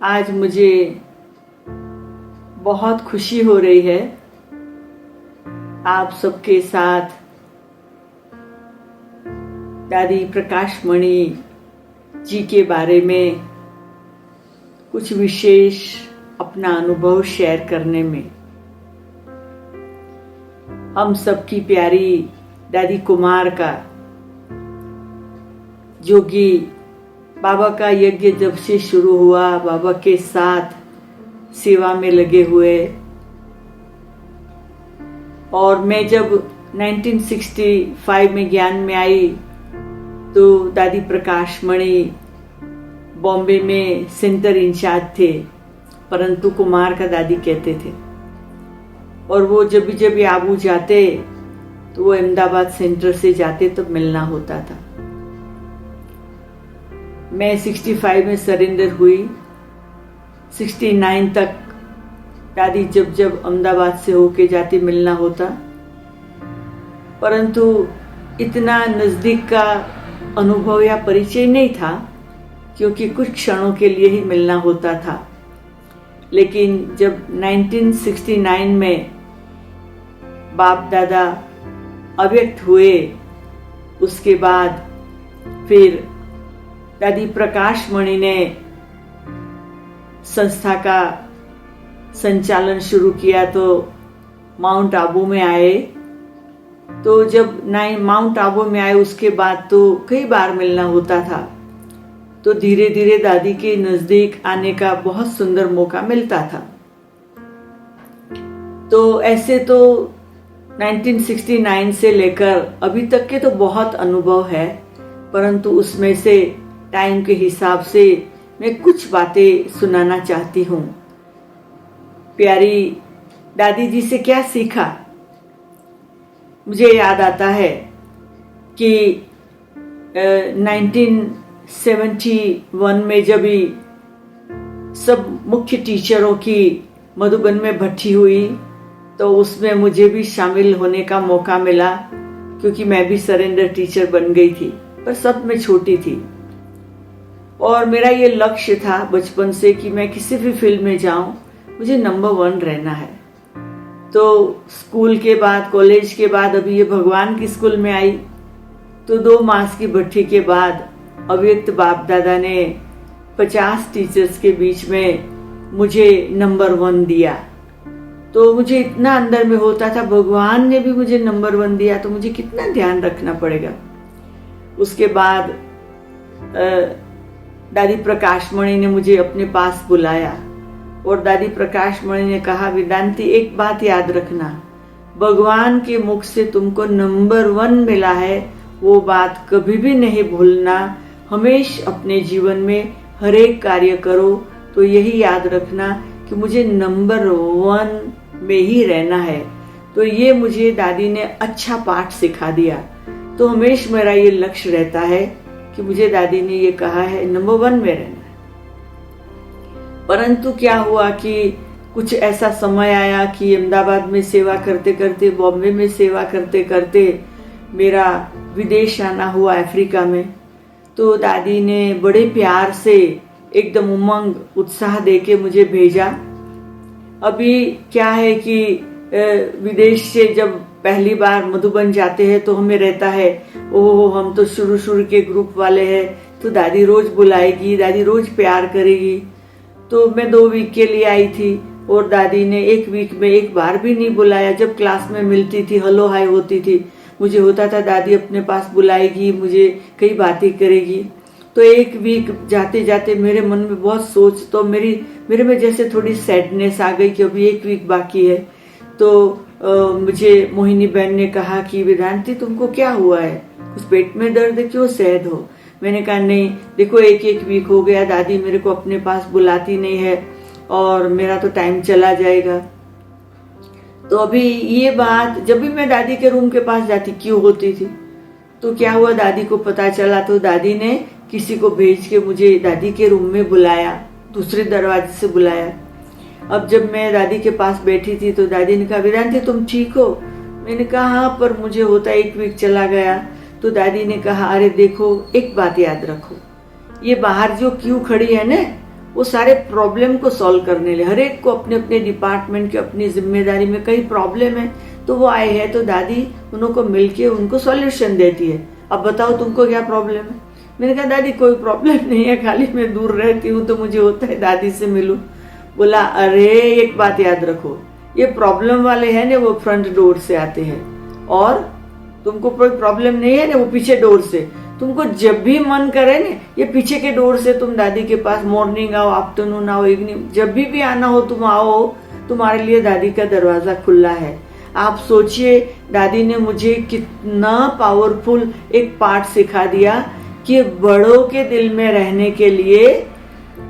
आज मुझे बहुत खुशी हो रही है आप सबके साथ दादी प्रकाश मणि जी के बारे में कुछ विशेष अपना अनुभव शेयर करने में। हम सबकी प्यारी दादी कुमार का जोगी बाबा का यज्ञ जब से शुरू हुआ, बाबा के साथ सेवा में लगे हुए, और मैं जब 1965 में ज्ञान में आई तो दादी प्रकाश मणि बॉम्बे में सेंटर इंचार्ज थे, परंतु कुमार का दादी कहते थे। और वो जब भी आबू जाते तो वो अहमदाबाद सेंटर से जाते तब मिलना होता था। मैं 65 में सरेंडर हुई। 69 तक दादी जब अहमदाबाद से होके जाती मिलना होता, परंतु इतना नजदीक का अनुभव या परिचय नहीं था, क्योंकि कुछ क्षणों के लिए ही मिलना होता था। लेकिन जब 1969 में बाप दादा अव्यक्त हुए, उसके बाद फिर दादी प्रकाश मणि ने संस्था का संचालन शुरू किया तो माउंट आबू में आए। तो जब माउंट आबू में आए उसके बाद तो कई बार मिलना होता था, तो धीरे धीरे दादी के नजदीक आने का बहुत सुंदर मौका मिलता था। तो ऐसे तो 1969 से लेकर अभी तक के तो बहुत अनुभव है, परंतु उसमें से टाइम के हिसाब से मैं कुछ बातें सुनाना चाहती हूँ। प्यारी दादी जी से क्या सीखा, मुझे याद आता है कि 1971 में जब भी सब मुख्य टीचरों की मधुबन में भर्ती हुई तो उसमें मुझे भी शामिल होने का मौका मिला, क्योंकि मैं भी सरेंडर टीचर बन गई थी, पर सब में छोटी थी। और मेरा ये लक्ष्य था बचपन से कि मैं किसी भी फील्ड में जाऊं, मुझे नंबर 1 रहना है। तो स्कूल के बाद, कॉलेज के बाद अभी ये भगवान की स्कूल में आई, तो 2 मास की भर्ती के बाद अव्यक्त बाप दादा ने 50 टीचर्स के बीच में मुझे नंबर 1 दिया। तो मुझे इतना अंदर में होता था, भगवान ने भी मुझे नंबर 1 दिया तो मुझे कितना ध्यान रखना पड़ेगा। उसके बाद दादी प्रकाश मणि ने मुझे अपने पास बुलाया और दादी प्रकाश मणि ने कहा, वेदांती एक बात याद रखना, भगवान के मुख से तुमको नंबर 1 मिला है, वो बात कभी भी नहीं भूलना। हमेशा अपने जीवन में हर एक कार्य करो तो यही याद रखना कि मुझे नंबर 1 में ही रहना है। तो ये मुझे दादी ने अच्छा पाठ सिखा दिया। तो हमेशा मेरा ये लक्ष्य रहता है कि मुझे दादी ने ये कहा है नंबर 1 में रहना है। परंतु क्या हुआ कि कुछ ऐसा समय आया कि अहमदाबाद में सेवा करते करते, बॉम्बे में सेवा करते करते मेरा विदेश आना हुआ, अफ्रीका में। तो दादी ने बड़े प्यार से एकदम उमंग उत्साह देके मुझे भेजा। अभी क्या है कि विदेश से जब पहली बार मधुबन जाते हैं तो हमें रहता है, ओह हम तो शुरू के ग्रुप वाले हैं, तो दादी रोज बुलाएगी, दादी रोज प्यार करेगी। तो मैं 2 वीक के लिए आई थी और दादी ने 1 वीक में एक बार भी नहीं बुलाया। जब क्लास में मिलती थी, हेलो हाय होती थी, मुझे होता था दादी अपने पास बुलाएगी, मुझे कई बातें करेगी। तो 1 वीक जाते जाते मेरे मन में बहुत सोच, तो मेरे में जैसे थोड़ी सैडनेस आ गई कि अभी 1 वीक बाकी है। तो मुझे मोहिनी बहन ने कहा कि वेदांती तुमको क्या हुआ है, कुछ पेट में दर्द है, क्यों सैड हो। मैंने कहा नहीं, देखो 1 वीक हो गया, दादी मेरे को अपने पास बुलाती नहीं है और मेरा तो टाइम चला जाएगा। तो अभी ये बात जब भी मैं दादी के रूम के पास जाती क्यों होती थी, तो क्या हुआ, दादी को पता चला तो दादी ने किसी को भेज के मुझे दादी के रूम में बुलाया, दूसरे दरवाजे से बुलाया। अब जब मैं दादी के पास बैठी थी तो दादी ने कहा, वेदांती तुम ठीक हो। मैंने कहा हाँ, पर मुझे होता 1 वीक चला गया। तो दादी ने कहा, अरे देखो एक बात याद रखो, ये बाहर जो क्यू खड़ी है ना, वो सारे प्रॉब्लम को सॉल्व करने लगे। हर एक को अपने अपने डिपार्टमेंट की अपनी जिम्मेदारी में कई प्रॉब्लम है, तो वो आए हैं तो दादी उनको मिलके उनको सॉल्यूशन देती है। अब बताओ तुमको क्या प्रॉब्लम है? मैंने कहा दादी कोई प्रॉब्लम नहीं है, खाली मैं दूर रहती हूँ तो मुझे होता है दादी से मिलूं। बोला अरे एक बात याद रखो, ये प्रॉब्लम वाले हैं ना वो फ्रंट डोर से आते हैं, और तुमको कोई प्रॉब्लम नहीं है ना वो पीछे डोर से। तुमको जब भी मन करे ना ये पीछे के डोर से तुम दादी के पास मॉर्निंग आओ, आफ्टरनून आओ, इवनिंग, जब भी आना हो तुम आओ, तुम्हारे लिए दादी का दरवाजा खुला है। आप सोचिए दादी ने मुझे कितना पावरफुल एक पाठ सिखा दिया कि बड़ों के दिल में रहने के लिए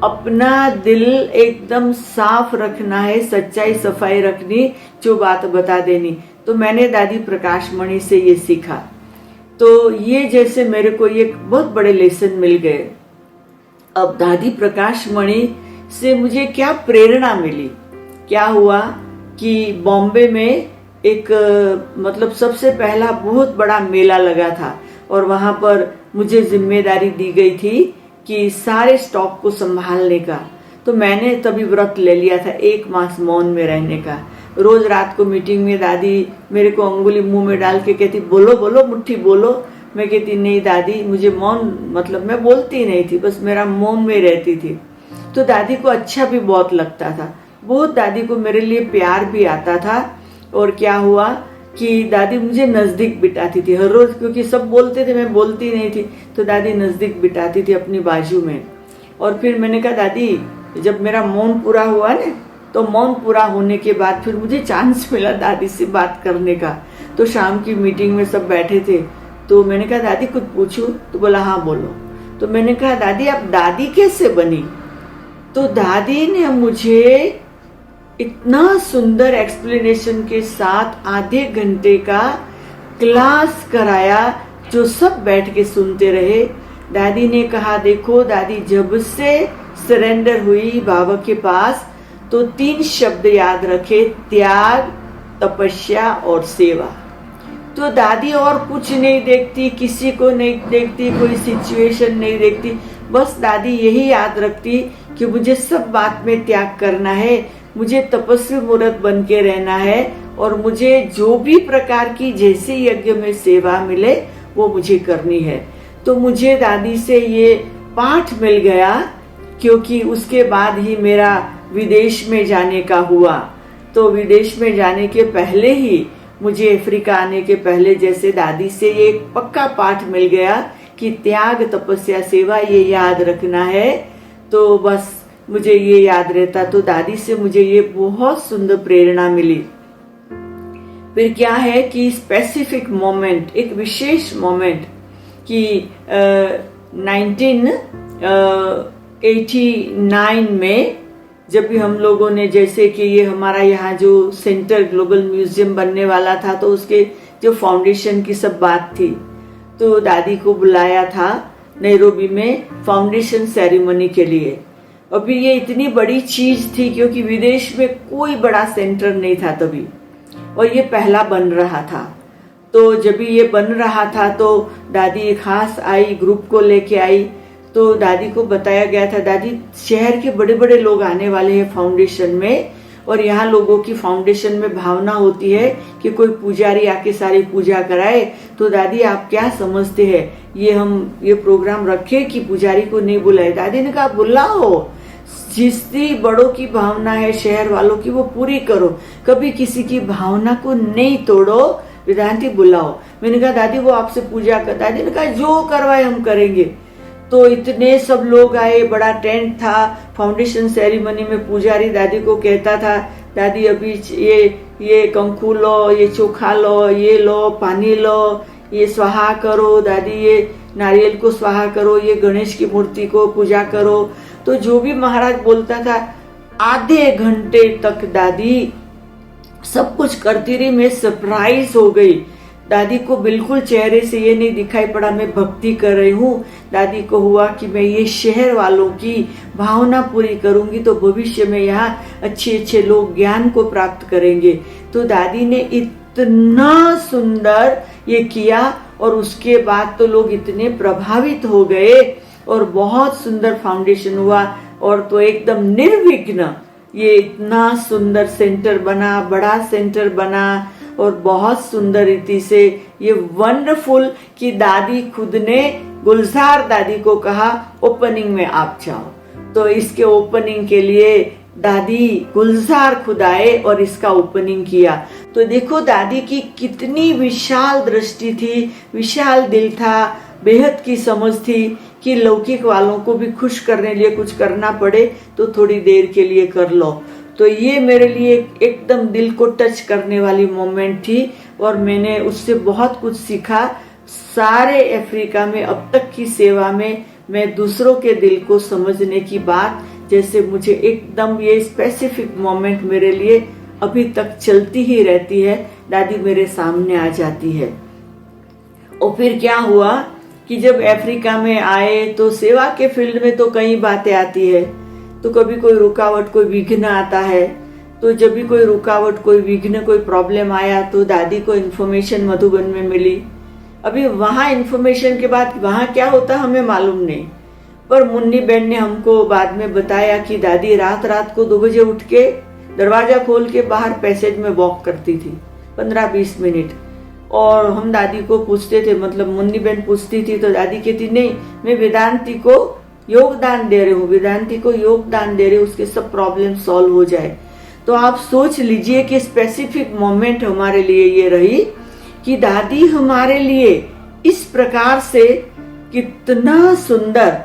अपना दिल एकदम साफ रखना है, सच्चाई सफाई रखनी, जो बात बता देनी। तो मैंने दादी प्रकाश मणि से ये सीखा। तो ये जैसे मेरे को ये बहुत बड़े लेसन मिल गए। अब दादी प्रकाश मणि से मुझे क्या प्रेरणा मिली, क्या हुआ कि बॉम्बे में एक मतलब सबसे पहला बहुत बड़ा मेला लगा था, और वहां पर मुझे जिम्मेदारी दी गई थी कि सारे स्टॉक को संभालने का। तो मैंने तभी व्रत ले लिया था 1 मास मौन में रहने का। रोज रात को मीटिंग में दादी मेरे को अंगुली मुंह में डाल के कहती बोलो बोलो मुट्ठी बोलो। मैं कहती नहीं दादी मुझे मौन, मतलब मैं बोलती नहीं थी, बस मेरा मौन में रहती थी। तो दादी को अच्छा भी बहुत लगता था, बहुत दादी को मेरे लिए प्यार भी आता था। और क्या हुआ कि दादी मुझे नजदीक बिठाती थी हर रोज, क्योंकि सब बोलते थे मैं बोलती नहीं थी, तो दादी नजदीक बिठाती थी अपनी बाजू में। और फिर मैंने कहा दादी जब मेरा मौन पूरा हुआ ना, तो मौन पूरा होने के बाद फिर मुझे चांस मिला दादी से बात करने का। तो शाम की मीटिंग में सब बैठे थे, तो मैंने कहा दादी कुछ पूछूं? तो बोला हाँ बोलो। तो मैंने कहा दादी आप दादी कैसे बनी? तो दादी ने मुझे इतना सुंदर एक्सप्लेनेशन के साथ आधे घंटे का क्लास कराया, जो सब बैठ के सुनते रहे। दादी ने कहा देखो दादी जब से सरेंडर हुई बाबा के पास, तो 3 शब्द याद रखे, त्याग, तपस्या और सेवा। तो दादी और कुछ नहीं देखती, किसी को नहीं देखती, कोई सिचुएशन नहीं देखती, बस दादी यही याद रखती कि मुझे सब बात में त्याग करना है, मुझे तपस्वी मूर्त बन के रहना है, और मुझे जो भी प्रकार की जैसे यज्ञ में सेवा मिले वो मुझे करनी है। तो मुझे दादी से ये पाठ मिल गया, क्योंकि उसके बाद ही मेरा विदेश में जाने का हुआ। तो विदेश में जाने के पहले ही मुझे अफ्रीका आने के पहले जैसे दादी से ये एक पक्का पाठ मिल गया कि त्याग, तपस्या, सेवा ये याद रखना है। तो बस मुझे ये याद रहता। तो दादी से मुझे ये बहुत सुंदर प्रेरणा मिली। फिर क्या है कि स्पेसिफिक मोमेंट, एक विशेष मोमेंट कि 1989 में जब भी हम लोगों ने, जैसे कि ये हमारा यहाँ जो सेंटर ग्लोबल म्यूजियम बनने वाला था, तो उसके जो फाउंडेशन की सब बात थी, तो दादी को बुलाया था नैरोबी में फाउंडेशन सेरेमनी के लिए। अभी ये इतनी बड़ी चीज थी क्योंकि विदेश में कोई बड़ा सेंटर नहीं था तभी, और ये पहला बन रहा था। तो जब भी ये बन रहा था तो दादी खास आई, ग्रुप को लेके आई। तो दादी को बताया गया था दादी शहर के बड़े बड़े लोग आने वाले हैं फाउंडेशन में, और यहाँ लोगों की फाउंडेशन में भावना होती है कि कोई पुजारी आके सारी पूजा कराए। तो दादी आप क्या समझते हैं, ये प्रोग्राम रखे कि पुजारी को नहीं बुलाए? दादी ने कहा बुलाओ, जिसकी बड़ों की भावना है शहर वालों की वो पूरी करो, कभी किसी की भावना को नहीं तोड़ो, वेदांती बुलाओ। मैंने कहा दादी वो आपसे पूजा कर। दादी ने कहा जो करवाए हम करेंगे। तो इतने सब लोग आए, बड़ा टेंट था। फाउंडेशन सेरेमनी में पुजारी दादी को कहता था दादी अभी ये कंकु लो, ये चोखा लो, ये लो, पानी लो, ये स्वाहा करो, दादी ये नारियल को स्वाहा करो, ये गणेश की मूर्ति को पूजा करो। तो जो भी महाराज बोलता था आधे घंटे तक दादी सब कुछ करती रही। मैं सरप्राइज हो गई। दादी को बिल्कुल चेहरे से ये नहीं दिखाई पड़ा मैं भक्ति कर रही हूँ। दादी को हुआ कि मैं ये शहर वालों की भावना पूरी करूंगी तो भविष्य में यहाँ अच्छे अच्छे लोग ज्ञान को प्राप्त करेंगे। तो दादी ने इतना सुंदर ये किया, और उसके बाद तो लोग इतने प्रभावित हो गए और बहुत सुंदर फाउंडेशन हुआ। और तो एकदम निर्विघ्न ये इतना सुंदर सेंटर बना, बड़ा सेंटर बना और बहुत सुंदर रीति से ये वंडरफुल कि दादी खुद ने गुलजार दादी को कहा ओपनिंग में आप जाओ। तो इसके ओपनिंग के लिए दादी गुलजार खुद आए और इसका ओपनिंग किया। तो देखो दादी की कितनी विशाल दृष्टि थी, विशाल दिल था, बेहद की समझ थी कि लौकिक वालों को भी खुश करने लिए कुछ करना पड़े तो थोड़ी देर के लिए कर लो। तो ये मेरे लिए एकदम दिल को टच करने वाली मोमेंट थी और मैंने उससे बहुत कुछ सीखा। सारे अफ्रीका में अब तक की सेवा में मैं दूसरों के दिल को समझने की बात, जैसे मुझे एकदम ये स्पेसिफिक मोमेंट मेरे लिए अभी तक चलती ही रहती है। दादी मेरे सामने आ जाती है। और फिर क्या हुआ कि जब अफ्रीका में आए तो सेवा के फील्ड में तो कई बातें आती है। तो कभी कोई रुकावट, कोई विघ्न आता है। तो जब भी कोई रुकावट, कोई विघ्न, कोई प्रॉब्लम आया तो दादी को इन्फॉर्मेशन मधुबन में मिली। अभी वहां इन्फॉर्मेशन के बाद वहां क्या होता हमें मालूम नहीं, पर मुन्नी बहन ने हमको बाद में बताया कि दादी रात रात को 2 बजे उठ के दरवाजा खोल के बाहर पैसेज में वॉक करती थी 15-20 मिनट। और हम दादी को पूछते थे, मतलब मुन्नी बहन पूछती थी तो दादी कहती नहीं, मैं वेदांती को योगदान दे रही हूँ, वेदांती को योगदान दे रही हूँ, उसके सब प्रॉब्लम सॉल्व हो जाए। तो आप सोच लीजिए कि स्पेसिफिक मोमेंट हमारे लिए ये रही कि दादी हमारे लिए इस प्रकार से कितना सुंदर,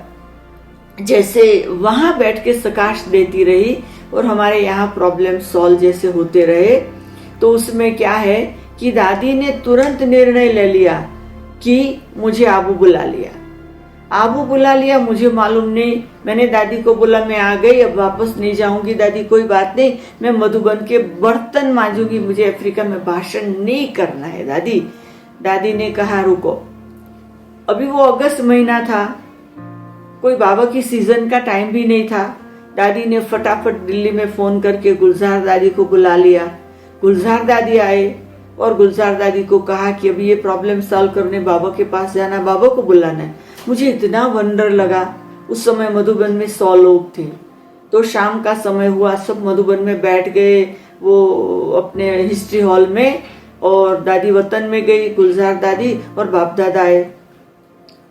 जैसे वहां बैठ के प्रकाश देती रही और हमारे यहाँ प्रॉब्लम सॉल्व जैसे होते रहे। तो उसमें क्या है कि दादी ने तुरंत निर्णय ले लिया कि मुझे आबू बुला लिया। आबू बुला लिया, मुझे मालूम नहीं। मैंने दादी को बोला मैं आ गई, अब वापस नहीं जाऊंगी दादी, कोई बात नहीं, मैं मधुबन के बर्तन मांजूंगी, मुझे अफ्रीका में भाषण नहीं करना है दादी। दादी ने कहा रुको। अभी वो अगस्त महीना था, कोई बाबा की सीजन का टाइम भी नहीं था। दादी ने फटाफट दिल्ली में फोन करके गुलजार दादी को बुला लिया। गुलजार दादी आए और गुलजार दादी को कहा कि अभी ये प्रॉब्लम सॉल्व करने बाबा के पास जाना, बाबा को बुलाना है। मुझे इतना वंडर लगा। उस समय मधुबन में 100 लोग थे। तो शाम का समय हुआ, सब मधुबन में बैठ गए वो अपने हिस्ट्री हॉल में, और दादी वतन में गई, गुलजार दादी और बाप दादा आए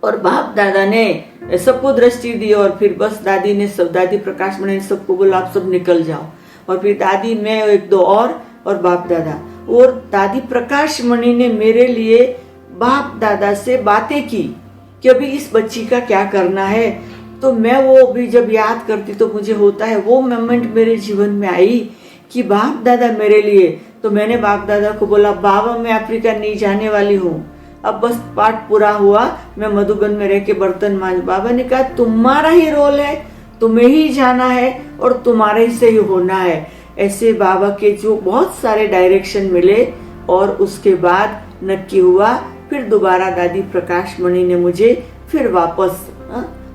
और बाप दादा ने सबको दृष्टि दी। और फिर बस दादी ने सब, दादी प्रकाश मणि ने सबको बोला आप सब निकल जाओ। और फिर दादी, मैं, 1-2 और बाप दादा। और दादी प्रकाश मणि ने मेरे लिए बाप दादा से बातें की कि अभी इस बच्ची का क्या करना है। तो मैं वो भी जब याद करती तो मुझे होता है वो मोमेंट मेरे जीवन में आई कि बाप दादा मेरे लिए। तो मैंने बाप दादा को बोला बाबा मैं अफ्रीका नहीं जाने वाली हूँ, अब बस पाठ पूरा हुआ, मैं मधुबन में रह के बर्तन मांज। बाबा ने कहा तुम्हारा ही रोल है, तुम्हें ही जाना है और तुम्हारे से ही होना है। ऐसे बाबा के जो बहुत सारे डायरेक्शन मिले और उसके बाद नक्की हुआ। फिर दोबारा दादी प्रकाश मणि ने मुझे फिर वापस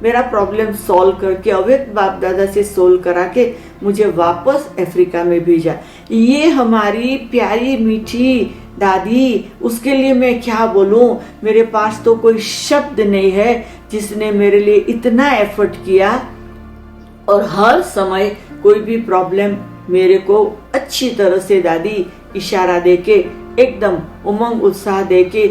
मेरा प्रॉब्लम सॉल्व करके अवैध बाप दादा से सोल्व करा के मुझे वापस अफ्रीका में भेजा। ये हमारी प्यारी मीठी दादी, उसके लिए मैं क्या बोलूं, मेरे पास तो कोई शब्द नहीं है जिसने मेरे लिए इतना एफर्ट किया। और हर समय कोई भी प्रॉब्लम मेरे को अच्छी तरह से दादी इशारा देके, एकदम उमंग उत्साह देके,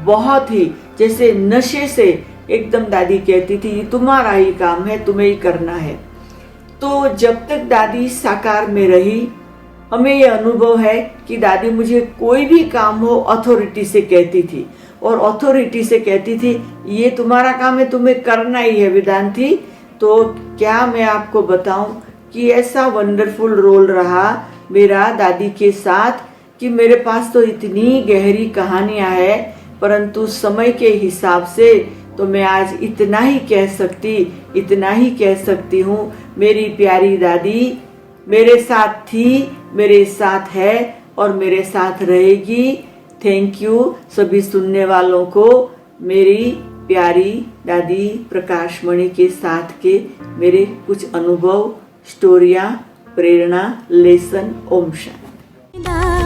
बहुत ही जैसे नशे से एकदम दादी कहती थी तुम्हारा ही काम है, तुम्हें ही करना है। तो जब तक दादी साकार में रही, हमें ये अनुभव है कि दादी मुझे कोई भी काम हो अथॉरिटी से कहती थी, और अथॉरिटी से कहती थी ये तुम्हारा काम है, तुम्हें करना ही है वेदांती। तो क्या मैं आपको बताऊं कि ऐसा वंडरफुल रोल रहा मेरा दादी के साथ कि मेरे पास तो इतनी गहरी कहानियां हैं, परंतु समय के हिसाब से तो मैं आज इतना ही कह सकती हूँ। मेरी प्यारी दादी मेरे साथ थी, मेरे साथ है और मेरे साथ रहेगी। थैंक यू सभी सुनने वालों को। मेरी प्यारी दादी प्रकाश मणि के साथ के मेरे कुछ अनुभव, स्टोरियां, प्रेरणा, लेसन। ओम शांति।